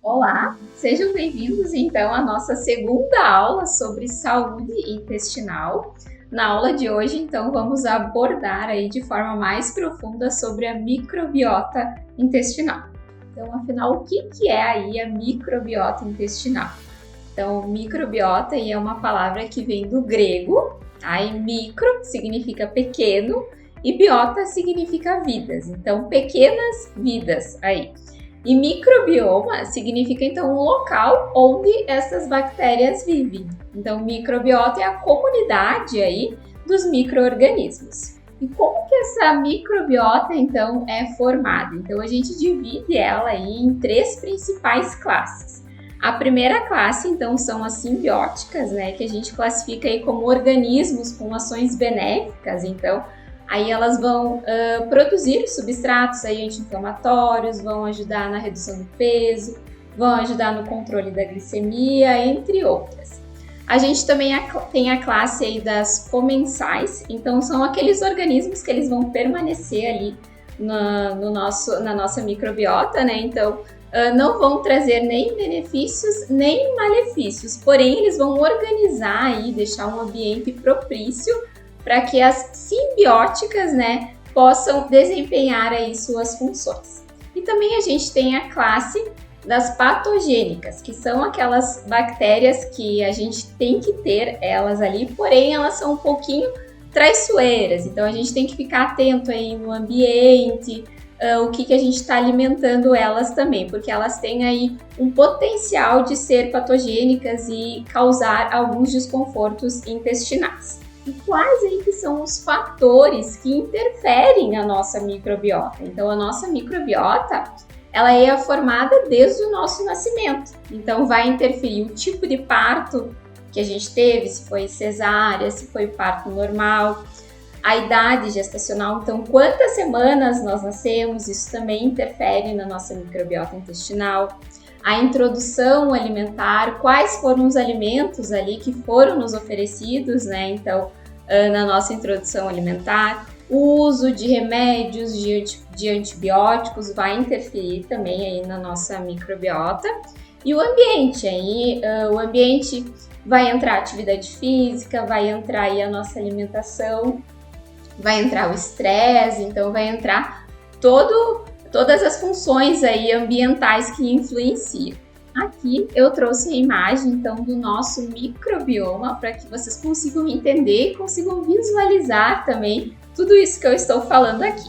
Olá, sejam bem-vindos então à nossa segunda aula sobre saúde intestinal. Na aula de hoje, então, vamos abordar aí de forma mais profunda sobre a microbiota intestinal. Então, afinal, o que é aí a microbiota intestinal? Então, microbiota aí é uma palavra que vem do grego, tá? E micro significa pequeno e biota significa vidas. Então, pequenas vidas aí. E microbioma significa, então, um local onde essas bactérias vivem. Então, microbiota é a comunidade aí dos micro-organismos. E como que essa microbiota, então, é formada? Então, a gente divide ela aí em três principais classes. A primeira classe, então, são as simbióticas, né, que a gente classifica aí como organismos com ações benéficas. Então, aí elas vão produzir substratos aí anti-inflamatórios, vão ajudar na redução do peso, vão ajudar no controle da glicemia, entre outras. A gente também tem a classe aí das comensais, então são aqueles organismos que eles vão permanecer ali na nossa microbiota, né? Então, não vão trazer nem benefícios nem malefícios, porém eles vão organizar aí, deixar um ambiente propício para que as simbióticas, né, possam desempenhar aí suas funções. E também a gente tem a classe das patogênicas, que são aquelas bactérias que a gente tem que ter elas ali, porém elas são um pouquinho traiçoeiras, então a gente tem que ficar atento aí no ambiente, o que a gente está alimentando elas também, porque elas têm aí um potencial de ser patogênicas e causar alguns desconfortos intestinais. E quais aí que são os fatores que interferem na nossa microbiota? Então, a nossa microbiota, ela é formada desde o nosso nascimento. Então, vai interferir o tipo de parto que a gente teve, se foi cesárea, se foi parto normal, a idade gestacional, então quantas semanas nós nascemos, isso também interfere na nossa microbiota intestinal. A introdução alimentar, quais foram os alimentos ali que foram nos oferecidos, né? Então, na nossa introdução alimentar, o uso de remédios, de antibióticos vai interferir também aí na nossa microbiota. E o ambiente, aí o ambiente vai entrar atividade física, vai entrar aí a nossa alimentação, vai entrar o estresse, então vai entrar todas as funções aí ambientais que influenciam. Aqui eu trouxe a imagem então do nosso microbioma para que vocês consigam entender e consigam visualizar também tudo isso que eu estou falando aqui.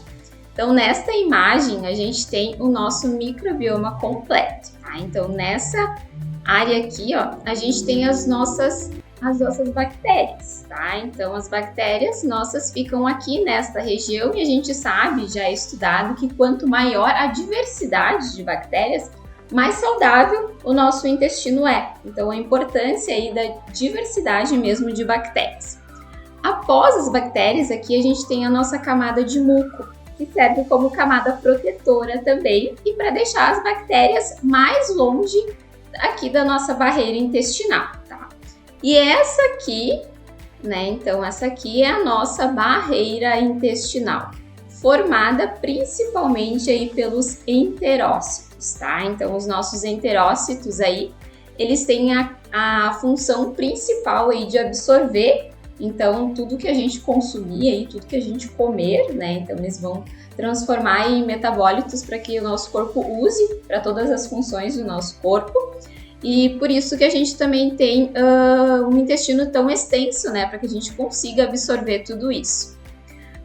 Então nesta imagem a gente tem o nosso microbioma completo, tá? Então nessa área aqui, ó, a gente tem as nossas bactérias, tá? Então as bactérias nossas ficam aqui nesta região e a gente sabe, já é estudado, que quanto maior a diversidade de bactérias, mais saudável o nosso intestino é. Então a importância aí da diversidade mesmo de bactérias. Após as bactérias, aqui a gente tem a nossa camada de muco, que serve como camada protetora também e para deixar as bactérias mais longe aqui da nossa barreira intestinal, tá? E essa aqui, né? Então essa aqui é a nossa barreira intestinal, formada principalmente aí pelos enterócitos, tá? Então os nossos enterócitos aí, eles têm a função principal aí de absorver, então tudo que a gente consumir aí, tudo que a gente comer, né? Então eles vão transformar em metabólitos para que o nosso corpo use para todas as funções do nosso corpo. E por isso que a gente também tem um intestino tão extenso, né? Para que a gente consiga absorver tudo isso.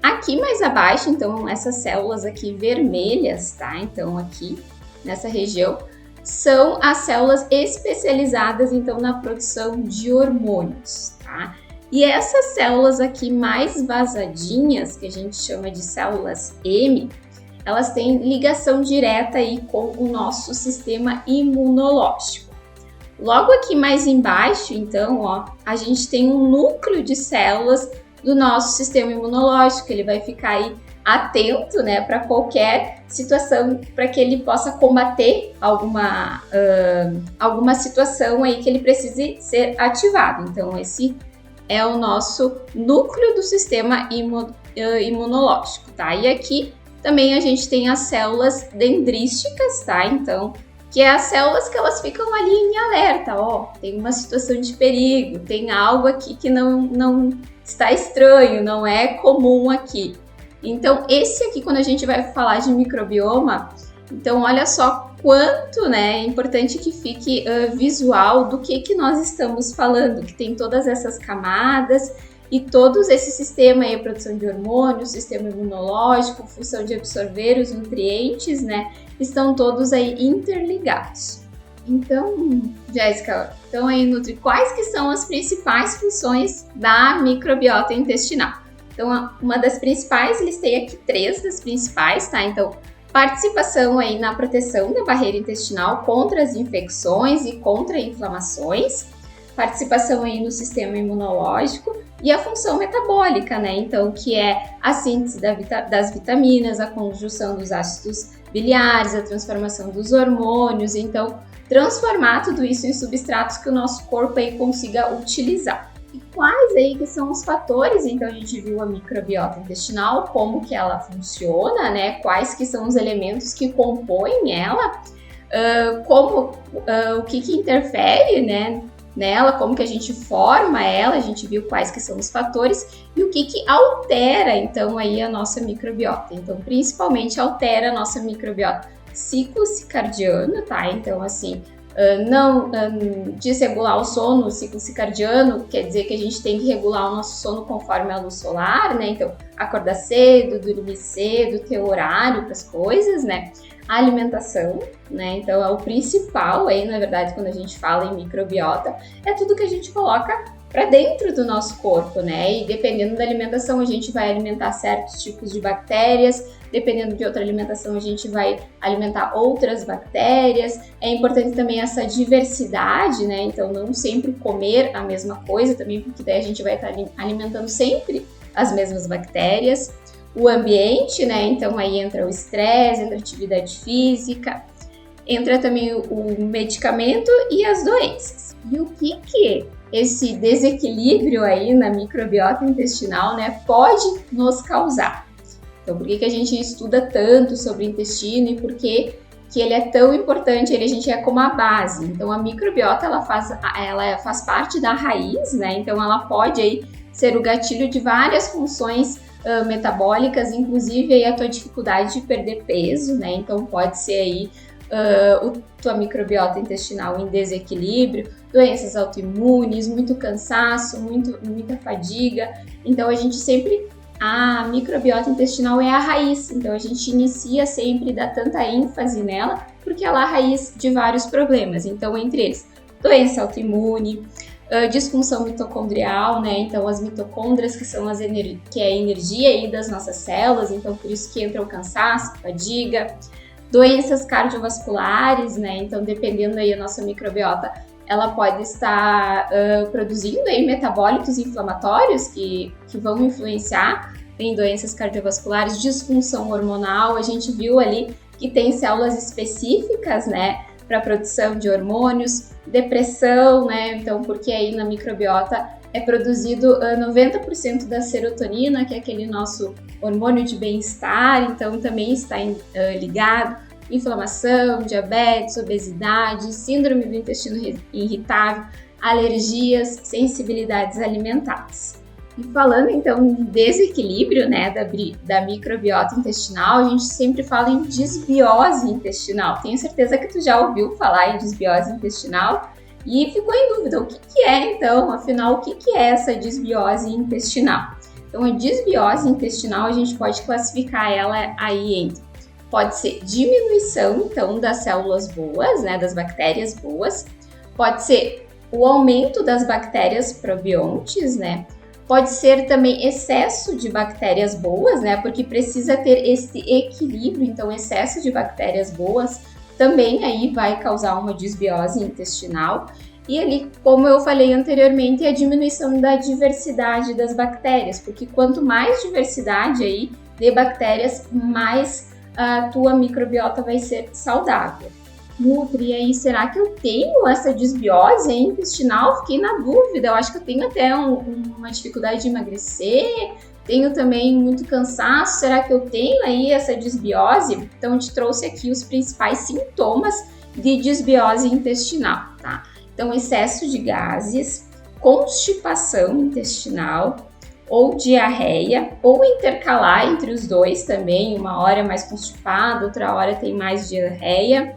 Aqui mais abaixo, então, essas células aqui vermelhas, tá? Então, aqui nessa região, são as células especializadas, então, na produção de hormônios, tá? E essas células aqui mais vazadinhas, que a gente chama de células M, elas têm ligação direta aí com o nosso sistema imunológico. Logo aqui mais embaixo, então, ó, a gente tem um núcleo de células do nosso sistema imunológico, ele vai ficar aí atento, né, para qualquer situação, para que ele possa combater alguma situação aí que ele precise ser ativado. Então, esse é o nosso núcleo do sistema imunológico, tá? E aqui também a gente tem as células dendrísticas, tá? Então, que é as células que elas ficam ali em alerta, ó, tem uma situação de perigo, tem algo aqui que não está estranho, não é comum aqui. Então, esse aqui, quando a gente vai falar de microbioma, então olha só quanto, né, é importante que fique visual do que nós estamos falando, que tem todas essas camadas e todos esse sistema aí, a produção de hormônios, sistema imunológico, função de absorver os nutrientes, né, estão todos aí interligados. Então, Jéssica, então aí, Nutri, quais que são as principais funções da microbiota intestinal? Então, uma das principais, listei aqui 3 das principais, tá? Então, participação aí na proteção da barreira intestinal contra as infecções e contra inflamações, participação aí no sistema imunológico e a função metabólica, né? Então, que é a síntese das vitaminas, a conjunção dos ácidos biliares, a transformação dos hormônios, então, transformar tudo isso em substratos que o nosso corpo aí consiga utilizar. E quais aí que são os fatores? Então, a gente viu a microbiota intestinal, como que ela funciona, né? Quais que são os elementos que compõem ela, o que interfere, né, nela, como que a gente forma ela, a gente viu quais que são os fatores e o que altera, então, aí a nossa microbiota. Então, principalmente altera a nossa microbiota ciclo circadiano, tá? Então, assim, desregular o sono, o ciclo circadiano, quer dizer que a gente tem que regular o nosso sono conforme a luz solar, né? Então, acordar cedo, dormir cedo, ter horário para as coisas, né? A alimentação, né? Então, é o principal aí, na verdade, quando a gente fala em microbiota, é tudo que a gente coloca para dentro do nosso corpo, né? E dependendo da alimentação, a gente vai alimentar certos tipos de bactérias, dependendo de outra alimentação, a gente vai alimentar outras bactérias. É importante também essa diversidade, né? Então, não sempre comer a mesma coisa também, porque daí a gente vai estar alimentando sempre as mesmas bactérias. O ambiente, né? Então, aí entra o estresse, entra a atividade física, entra também o medicamento e as doenças. E o que esse desequilíbrio aí na microbiota intestinal, né, pode nos causar? Então, por que a gente estuda tanto sobre o intestino e por que ele é tão importante? A gente é como a base. Então, a microbiota, ela faz parte da raiz, né? Então, ela pode aí ser o gatilho de várias funções metabólicas, inclusive aí a tua dificuldade de perder peso, né? Então, pode ser aí tua microbiota intestinal em desequilíbrio, doenças autoimunes, muito cansaço, muita fadiga. Então, a microbiota intestinal é a raiz, então a gente inicia sempre, dá tanta ênfase nela, porque ela é a raiz de vários problemas. Então, entre eles, doença autoimune, disfunção mitocondrial, né? Então, as mitocôndrias, que é a energia aí das nossas células, então por isso que entra o cansaço, fadiga, doenças cardiovasculares, né? Então, dependendo aí da nossa microbiota, ela pode estar produzindo aí metabólitos inflamatórios que vão influenciar em doenças cardiovasculares, disfunção hormonal. A gente viu ali que tem células específicas, né, para produção de hormônios, depressão, né? Então, porque aí na microbiota é produzido 90% da serotonina, que é aquele nosso hormônio de bem-estar, então também está ligado. Inflamação, diabetes, obesidade, síndrome do intestino irritável, alergias, sensibilidades alimentares. E falando então de desequilíbrio, né, da microbiota intestinal, a gente sempre fala em desbiose intestinal. Tenho certeza que tu já ouviu falar em desbiose intestinal e ficou em dúvida o que é então, afinal, o que é essa desbiose intestinal? Então, a desbiose intestinal a gente pode classificar ela aí entre pode ser diminuição, então, das células boas, né, das bactérias boas. Pode ser o aumento das bactérias probiontes, né. Pode ser também excesso de bactérias boas, né, porque precisa ter esse equilíbrio. Então, excesso de bactérias boas também aí vai causar uma desbiose intestinal. E ali, como eu falei anteriormente, a diminuição da diversidade das bactérias, porque quanto mais diversidade aí de bactérias, mais a tua microbiota vai ser saudável. Nutri, e aí, será que eu tenho essa desbiose intestinal? Fiquei na dúvida, eu acho que eu tenho até uma dificuldade de emagrecer, tenho também muito cansaço, será que eu tenho aí essa desbiose? Então, eu te trouxe aqui os principais sintomas de desbiose intestinal, tá? Então, excesso de gases, constipação intestinal, ou diarreia, ou intercalar entre os dois também, uma hora é mais constipado, outra hora tem mais diarreia.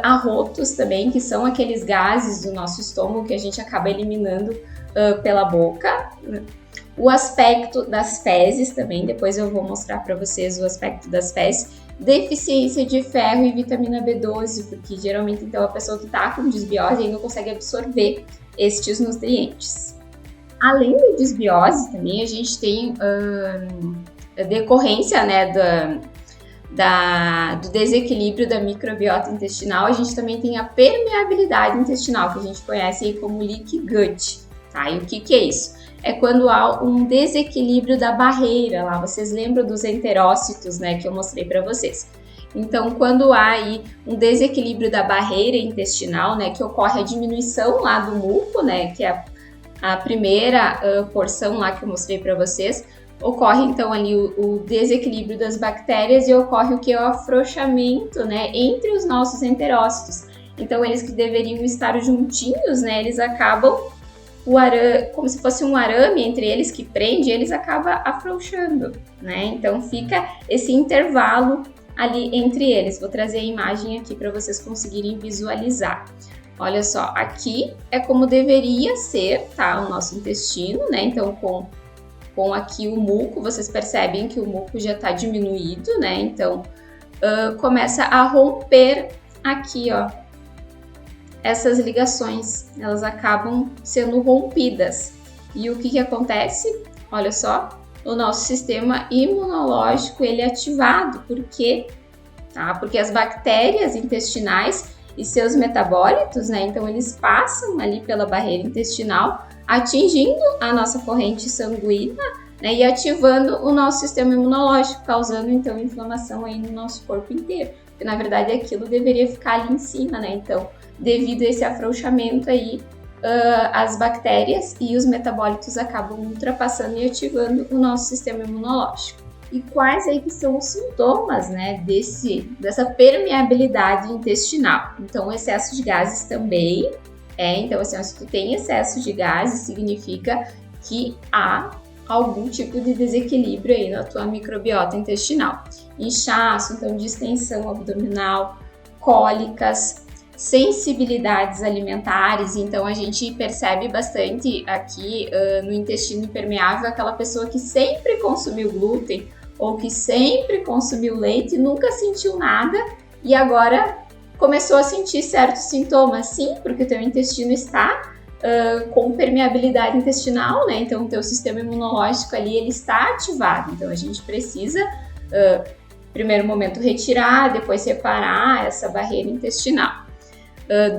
Arrotos também, que são aqueles gases do nosso estômago que a gente acaba eliminando pela boca. O aspecto das fezes também, depois eu vou mostrar para vocês o aspecto das fezes. Deficiência de ferro e vitamina B12, porque geralmente então a pessoa que está com desbiose não consegue absorver estes nutrientes. Além da desbiose também a gente tem a decorrência, né, do desequilíbrio da microbiota intestinal. A gente também tem a permeabilidade intestinal, que a gente conhece aí como leaky gut, tá? E o que é isso? É quando há um desequilíbrio da barreira lá. Vocês lembram dos enterócitos, né, que eu mostrei para vocês? Então, quando há aí um desequilíbrio da barreira intestinal, né, que ocorre a diminuição lá do muco, né, que é a primeira porção lá que eu mostrei para vocês, ocorre então ali o desequilíbrio das bactérias e ocorre o que é o afrouxamento, né, entre os nossos enterócitos. Então, eles que deveriam estar juntinhos, né, eles acabam como se fosse um arame entre eles que prende, eles acabam afrouxando, né? Então fica esse intervalo ali entre eles. Vou trazer a imagem aqui para vocês conseguirem visualizar. Olha só, aqui é como deveria ser, tá? O nosso intestino, né? Então com aqui o muco, vocês percebem que o muco já está diminuído, né? Então começa a romper aqui, ó. Essas ligações, elas acabam sendo rompidas. E o que acontece? Olha só, o nosso sistema imunológico ele é ativado. Por quê? Tá? Porque as bactérias intestinais e seus metabólitos, né? Então eles passam ali pela barreira intestinal, atingindo a nossa corrente sanguínea, né? E ativando o nosso sistema imunológico, causando então inflamação aí no nosso corpo inteiro. Porque na verdade aquilo deveria ficar ali em cima, né? Então, devido a esse afrouxamento aí, as bactérias e os metabólitos acabam ultrapassando e ativando o nosso sistema imunológico. E quais aí que são os sintomas, né, dessa permeabilidade intestinal? Então, o excesso de gases também então assim, se tu tem excesso de gases, significa que há algum tipo de desequilíbrio aí na tua microbiota intestinal. Inchaço, então distensão abdominal, cólicas, sensibilidades alimentares. Então a gente percebe bastante aqui no intestino impermeável aquela pessoa que sempre consumiu glúten ou que sempre consumiu leite e nunca sentiu nada e agora começou a sentir certos sintomas. Sim, porque o teu intestino está com permeabilidade intestinal, né? Então o teu sistema imunológico ali ele está ativado. Então a gente precisa primeiro momento retirar, depois separar essa barreira intestinal.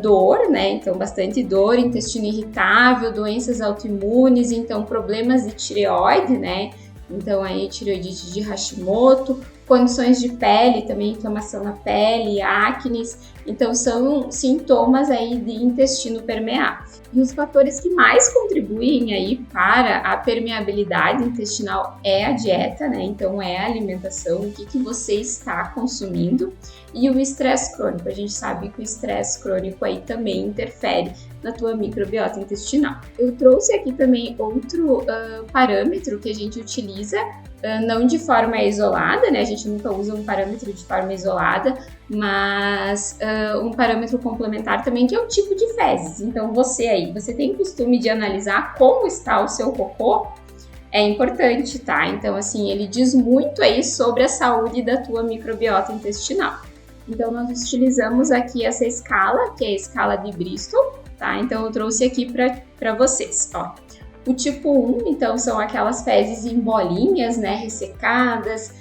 Dor, né? Então bastante dor, intestino irritável, doenças autoimunes, então problemas de tireoide, né? Então aí tireoidite de Hashimoto, condições de pele, também inflamação na pele, acnes, então são sintomas aí de intestino permeável. E os fatores que mais contribuem aí para a permeabilidade intestinal é a dieta, né? Então é a alimentação, o que você está consumindo e o estresse crônico. A gente sabe que o estresse crônico aí também interfere na tua microbiota intestinal. Eu trouxe aqui também outro parâmetro que a gente utiliza, não de forma isolada, né? A gente nunca usa um parâmetro de forma isolada, mas um parâmetro complementar também, que é o tipo de fezes. Então você tem costume de analisar como está o seu cocô? É importante, tá? Então assim, ele diz muito aí sobre a saúde da tua microbiota intestinal. Então nós utilizamos aqui essa escala, que é a escala de Bristol, tá? Então eu trouxe aqui para vocês, ó. O tipo 1, então, são aquelas fezes em bolinhas, né, ressecadas,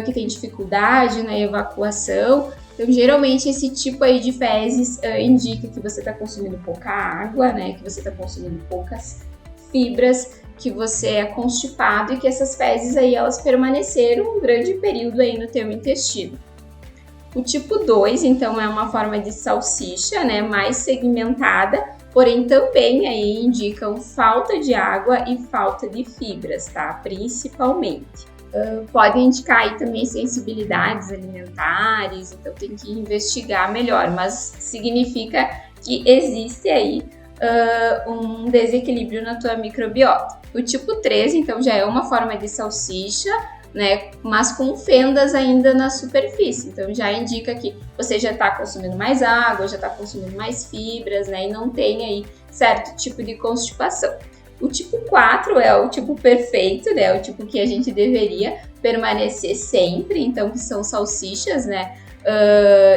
que tem dificuldade na evacuação. Então, geralmente, esse tipo aí de fezes indica que você está consumindo pouca água, né, que você está consumindo poucas fibras, que você é constipado e que essas fezes aí, elas permaneceram um grande período aí no teu intestino. O tipo 2, então, é uma forma de salsicha, né, mais segmentada, porém também aí indicam falta de água e falta de fibras, tá? Principalmente. Pode indicar aí também sensibilidades alimentares, então tem que investigar melhor, mas significa que existe aí um desequilíbrio na tua microbiota. O tipo 3, então, já é uma forma de salsicha, né, mas com fendas ainda na superfície, então já indica que você já está consumindo mais água, já está consumindo mais fibras, né, e não tem aí certo tipo de constipação. O tipo 4 é o tipo perfeito, né, o tipo que a gente deveria permanecer sempre, então que são salsichas, né,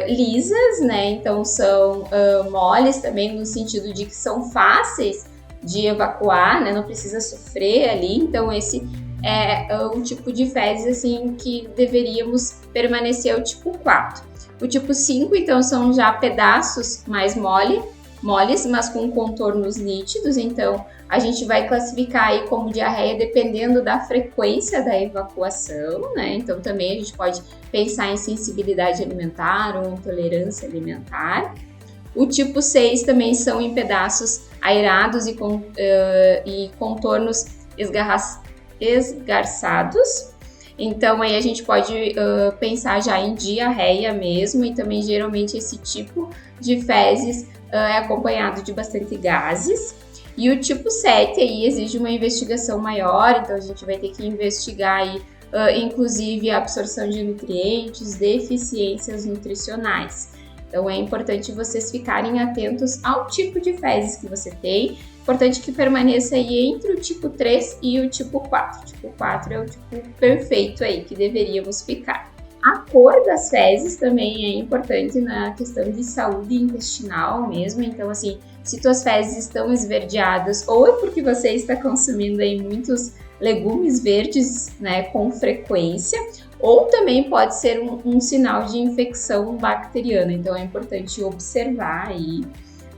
lisas, né, então são moles também no sentido de que são fáceis de evacuar, né, não precisa sofrer ali, então esse é o tipo de fezes assim que deveríamos permanecer o tipo 4. O tipo 5, então, são já pedaços mais moles, mas com contornos nítidos, então a gente vai classificar aí como diarreia dependendo da frequência da evacuação, né? Então também a gente pode pensar em sensibilidade alimentar ou intolerância alimentar. O tipo 6 também são em pedaços aerados e contornos esgarçados. Então aí a gente pode pensar já em diarreia mesmo, e também geralmente esse tipo de fezes é acompanhado de bastante gases. E o tipo 7 aí exige uma investigação maior, então a gente vai ter que investigar aí, inclusive a absorção de nutrientes, deficiências nutricionais. Então é importante vocês ficarem atentos ao tipo de fezes que você tem. Importante que permaneça aí entre o tipo 3 e o tipo 4. O tipo 4 é o tipo perfeito aí que deveríamos ficar. A cor das fezes também é importante na questão de saúde intestinal mesmo. Então, assim, se tuas fezes estão esverdeadas, ou é porque você está consumindo aí muitos legumes verdes, né, com frequência, ou também pode ser um sinal de infecção bacteriana. Então, é importante observar aí,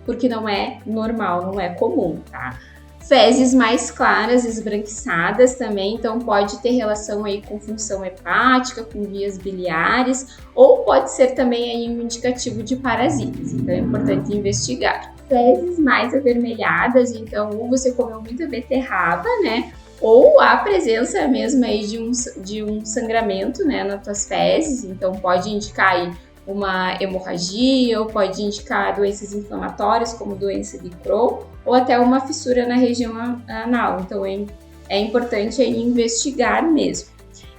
porque não é normal, não é comum, tá? Fezes mais claras, esbranquiçadas também, então pode ter relação aí com função hepática, com vias biliares, ou pode ser também aí um indicativo de parasitas, então é importante investigar. Fezes mais avermelhadas, então ou você comeu muita beterraba, né? Ou a presença mesmo aí de um sangramento, né, nas tuas fezes, então pode indicar aí uma hemorragia, ou pode indicar doenças inflamatórias, como doença de Crohn, ou até uma fissura na região anal. Então é importante aí investigar mesmo.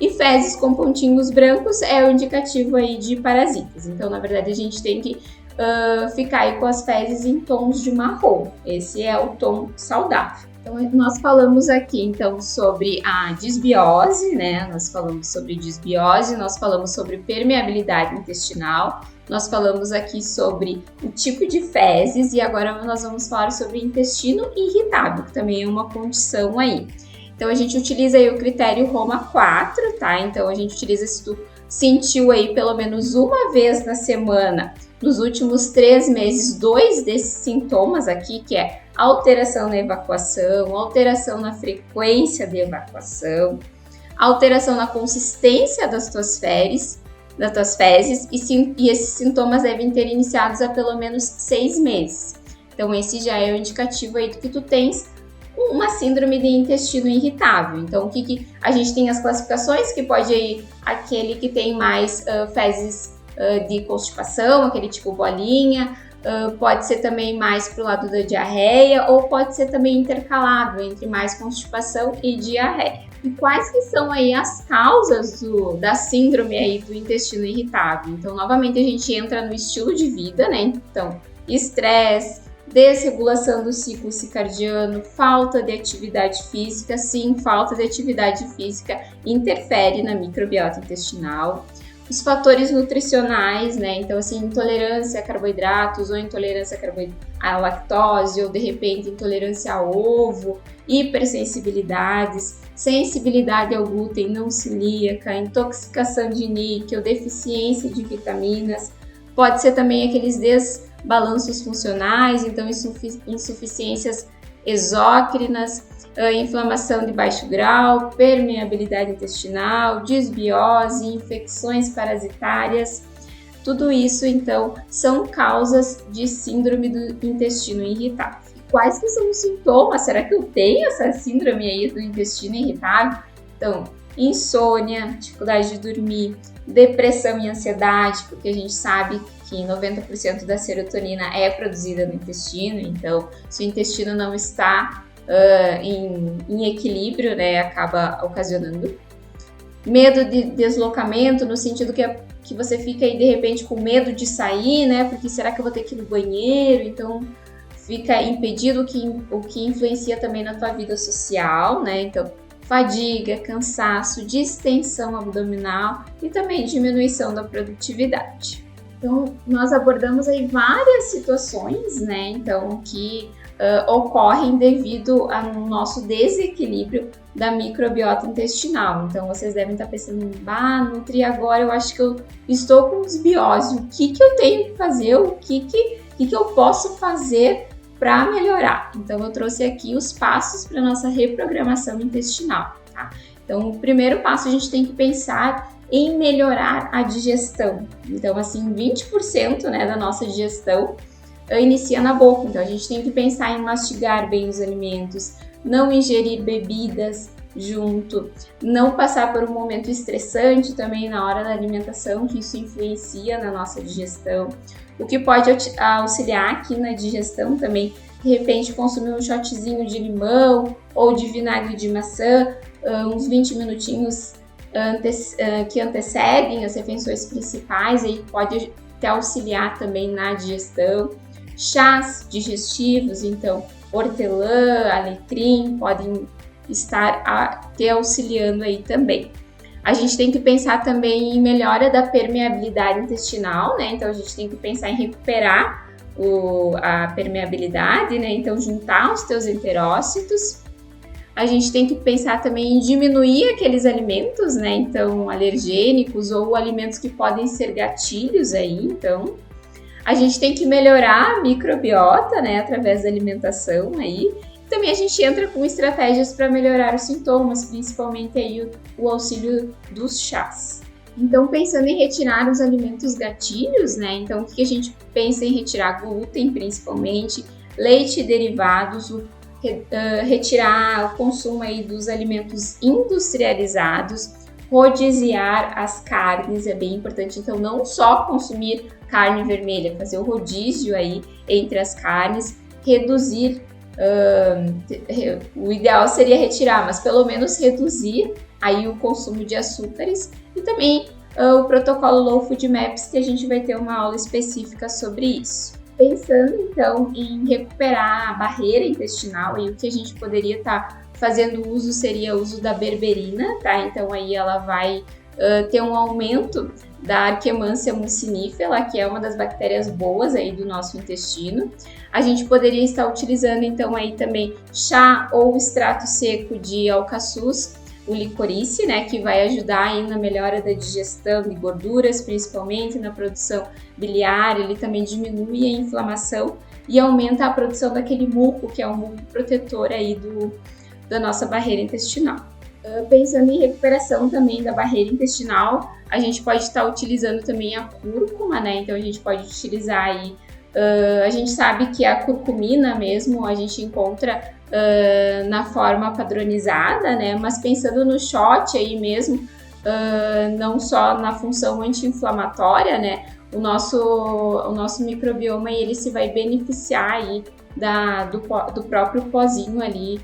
E fezes com pontinhos brancos é o indicativo aí de parasitas. Então, na verdade, a gente tem que ficar aí com as fezes em tons de marrom. Esse é o tom saudável. Então, nós falamos aqui, então, sobre a disbiose, né? Nós falamos sobre disbiose, nós falamos sobre permeabilidade intestinal, nós falamos aqui sobre o tipo de fezes e agora nós vamos falar sobre intestino irritável, que também é uma condição aí. Então, a gente utiliza aí o critério Roma 4, tá? Então, a gente utiliza se tu sentiu aí pelo menos uma vez na semana, nos últimos 3 meses, 2 desses sintomas aqui, que é alteração na evacuação, alteração na frequência de evacuação, alteração na consistência das tuas fezes, e esses sintomas devem ter iniciados há pelo menos 6 meses. Então, esse já é o indicativo aí de que tu tens uma síndrome de intestino irritável. Então, o que a gente tem as classificações, que pode ir aquele que tem mais fezes de constipação, aquele tipo bolinha, pode ser também mais para o lado da diarreia, ou pode ser também intercalado entre mais constipação e diarreia. E quais que são aí as causas da síndrome aí do intestino irritável? Então, novamente, a gente entra no estilo de vida, né? Então, estresse, desregulação do ciclo circadiano, falta de atividade física. Sim, falta de atividade física interfere na microbiota intestinal. Os fatores nutricionais, né? Então, assim, intolerância a carboidratos ou intolerância à lactose, ou de repente intolerância a ovo, hipersensibilidades, sensibilidade ao glúten não celíaca, intoxicação de níquel, deficiência de vitaminas. Pode ser também aqueles desbalanços funcionais, então insuficiências exócrinas, inflamação de baixo grau, permeabilidade intestinal, disbiose, infecções parasitárias. Tudo isso, então, são causas de síndrome do intestino irritável. Quais que são os sintomas? Será que eu tenho essa síndrome aí do intestino irritável? Então, insônia, dificuldade de dormir, depressão e ansiedade, porque a gente sabe que 90% da serotonina é produzida no intestino, então se o intestino não está em equilíbrio, né, acaba ocasionando. Medo de deslocamento, no sentido que você fica aí de repente com medo de sair, né, porque será que eu vou ter que ir no banheiro? Então fica impedido, o que influencia também na tua vida social, né, então fadiga, cansaço, distensão abdominal e também diminuição da produtividade. Então, nós abordamos aí várias situações, né, então, que ocorrem devido ao nosso desequilíbrio da microbiota intestinal. Então, vocês devem estar pensando, Nutri, agora eu acho que eu estou com desbiose, o que eu tenho que fazer, o que eu posso fazer para melhorar? Então, eu trouxe aqui os passos para nossa reprogramação intestinal, tá? Então, o primeiro passo, a gente tem que pensar em melhorar a digestão. Então, assim, 20%, né, da nossa digestão inicia na boca. Então, a gente tem que pensar em mastigar bem os alimentos, não ingerir bebidas junto, não passar por um momento estressante também na hora da alimentação, que isso influencia na nossa digestão. O que pode auxiliar aqui na digestão também, de repente consumir um shotzinho de limão ou de vinagre de maçã, uns 20 minutinhos que antecedem as refeições principais, aí pode te auxiliar também na digestão. Chás digestivos, então hortelã, alecrim, podem estar te auxiliando aí também. A gente tem que pensar também em melhora da permeabilidade intestinal, né? Então a gente tem que pensar em recuperar a permeabilidade, né? Então juntar os teus enterócitos. A gente tem que pensar também em diminuir aqueles alimentos, né? Então alergênicos ou alimentos que podem ser gatilhos aí, então. A gente tem que melhorar a microbiota, né, através da alimentação aí. Também a gente entra com estratégias para melhorar os sintomas, principalmente aí o auxílio dos chás. Então, pensando em retirar os alimentos gatilhos, né, então o que a gente pensa em retirar? Glúten, principalmente, leite e derivados, retirar o consumo aí dos alimentos industrializados, rodiziar as carnes, é bem importante, então não só consumir carne vermelha, fazer o rodízio aí entre as carnes, reduzir, o ideal seria retirar, mas pelo menos reduzir aí o consumo de açúcares e também o protocolo Low Food Maps, que a gente vai ter uma aula específica sobre isso. Pensando então em recuperar a barreira intestinal, e o que a gente poderia estar fazendo uso seria o uso da berberina, tá? Então aí ela vai ter um aumento da Arquemância mucinifera, que é uma das bactérias boas aí do nosso intestino. A gente poderia estar utilizando então aí também chá ou extrato seco de alcaçuz, o licorice, né, que vai ajudar aí na melhora da digestão de gorduras, principalmente na produção biliar. Ele também diminui a inflamação e aumenta a produção daquele muco, que é um muco protetor aí da nossa barreira intestinal. Pensando em recuperação também da barreira intestinal, a gente pode estar utilizando também a cúrcuma, né? Então a gente pode utilizar aí, a gente sabe que a curcumina mesmo a gente encontra na forma padronizada, né? Mas pensando no shot aí mesmo, não só na função anti-inflamatória, né? O nosso microbioma ele se vai beneficiar aí do próprio pozinho ali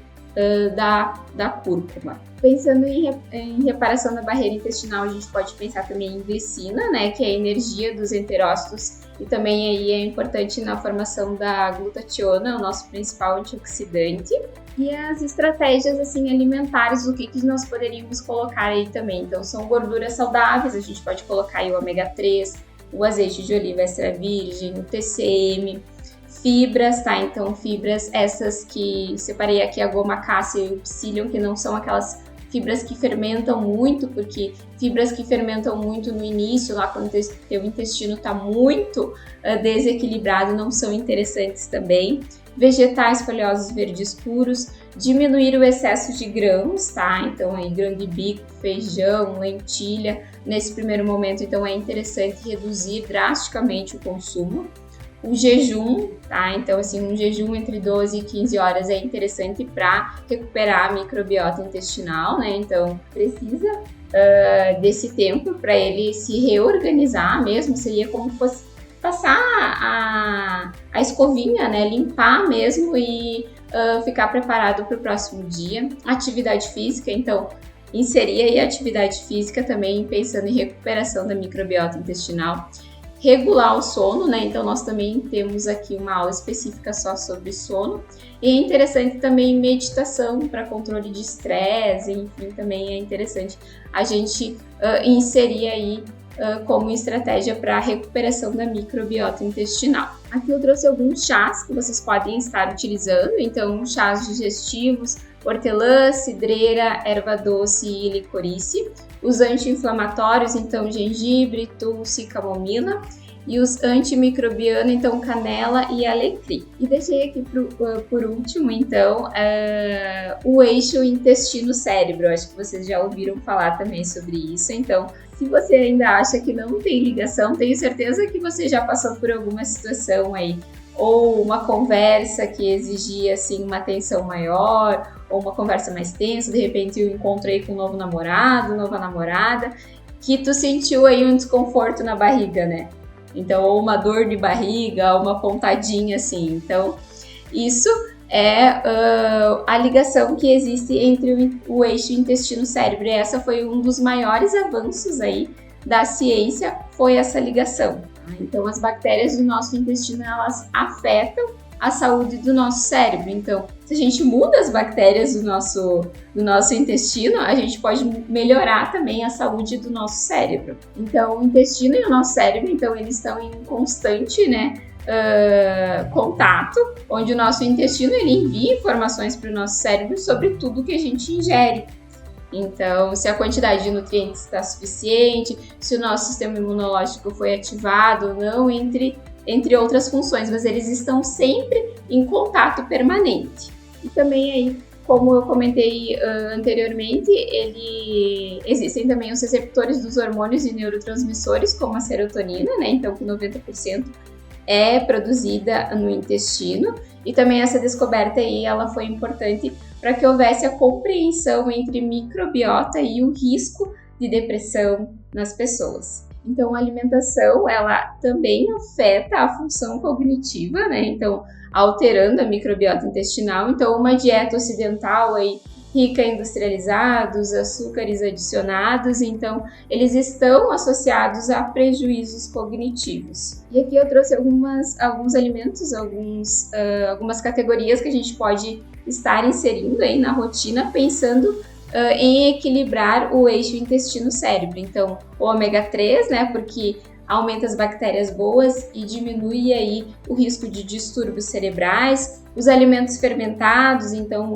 da cúrcuma. Pensando em reparação da barreira intestinal, a gente pode pensar também em glicina, né, que é a energia dos enterócitos, e também aí é importante na formação da glutationa, o nosso principal antioxidante. E as estratégias assim alimentares, o que nós poderíamos colocar aí também? Então são gorduras saudáveis, a gente pode colocar aí o ômega 3, o azeite de oliva extra virgem, o TCM, fibras, tá? Então fibras essas que separei aqui, a goma cássia e o psyllium, que não são aquelas fibras que fermentam muito, porque fibras que fermentam muito no início, lá quando o teu intestino está muito desequilibrado, não são interessantes também. Vegetais folhosos verdes escuros, diminuir o excesso de grãos, tá? Então aí grão de bico, feijão, lentilha, nesse primeiro momento então é interessante reduzir drasticamente o consumo. o jejum, tá? Então, assim, um jejum entre 12 e 15 horas é interessante para recuperar a microbiota intestinal, né? Então, precisa desse tempo para ele se reorganizar mesmo, seria como se fosse passar a escovinha, né? Limpar mesmo e ficar preparado para o próximo dia. Atividade física, então, inserir aí a atividade física também pensando em recuperação da microbiota intestinal. Regular o sono, né? Então nós também temos aqui uma aula específica só sobre sono. E é interessante também meditação para controle de estresse, enfim, também é interessante a gente inserir aí como estratégia para a recuperação da microbiota intestinal. Aqui eu trouxe alguns chás que vocês podem estar utilizando, então chás digestivos, hortelã, cidreira, erva doce e licorice. Os anti-inflamatórios, então gengibre, tulsi, camomila. E os antimicrobianos, então canela e alecrim. E deixei aqui por último, então, o eixo intestino-cérebro. Acho que vocês já ouviram falar também sobre isso. Então, se você ainda acha que não tem ligação, tenho certeza que você já passou por alguma situação aí, ou uma conversa que exigia assim uma atenção maior, ou uma conversa mais tensa, de repente eu encontrei com um novo namorado, nova namorada, que tu sentiu aí um desconforto na barriga, né? Então, ou uma dor de barriga, ou uma pontadinha assim. Então, isso é a ligação que existe entre o eixo intestino-cérebro. E essa foi um dos maiores avanços aí da ciência, foi essa ligação. Então, as bactérias do nosso intestino, elas afetam a saúde do nosso cérebro. Então, se a gente muda as bactérias do nosso intestino, a gente pode melhorar também a saúde do nosso cérebro. Então, o intestino e o nosso cérebro, então, eles estão em constante, né, contato, onde o nosso intestino ele envia informações para o nosso cérebro sobre tudo que a gente ingere. Então, se a quantidade de nutrientes está suficiente, se o nosso sistema imunológico foi ativado ou não, entre outras funções, mas eles estão sempre em contato permanente. E também aí, como eu comentei anteriormente, existem também os receptores dos hormônios e neurotransmissores, como a serotonina, né? Então, que 90% é produzida no intestino. E também essa descoberta aí, ela foi importante para que houvesse a compreensão entre microbiota e o risco de depressão nas pessoas. Então, a alimentação, ela também afeta a função cognitiva, né? Então, alterando a microbiota intestinal. Então, uma dieta ocidental aí, rica em industrializados, açúcares adicionados, então, eles estão associados a prejuízos cognitivos. E aqui eu trouxe alguns alimentos, algumas categorias que a gente pode estar inserindo aí na rotina, pensando em equilibrar o eixo intestino-cérebro. Então, o ômega 3, né, porque aumenta as bactérias boas e diminui aí o risco de distúrbios cerebrais. Os alimentos fermentados, então,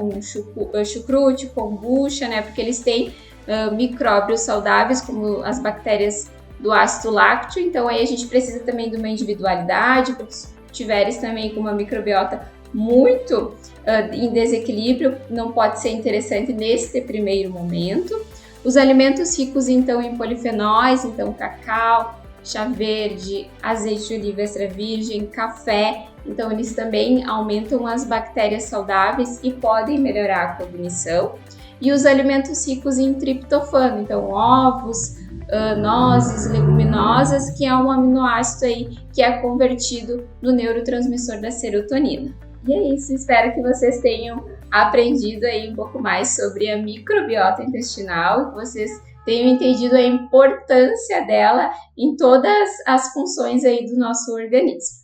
chucrute, kombucha, né, porque eles têm micróbios saudáveis, como as bactérias do ácido lácteo. Então, aí a gente precisa também de uma individualidade, porque se tiveres também com uma microbiota muito em desequilíbrio, não pode ser interessante neste primeiro momento. Os alimentos ricos, então, em polifenóis, então, cacau, chá verde, azeite de oliva extra virgem, café, então eles também aumentam as bactérias saudáveis e podem melhorar a cognição. E os alimentos ricos em triptofano, então ovos, nozes, leguminosas, que é um aminoácido aí que é convertido no neurotransmissor da serotonina. E é isso, espero que vocês tenham aprendido aí um pouco mais sobre a microbiota intestinal, que vocês tenham entendido a importância dela em todas as funções aí do nosso organismo.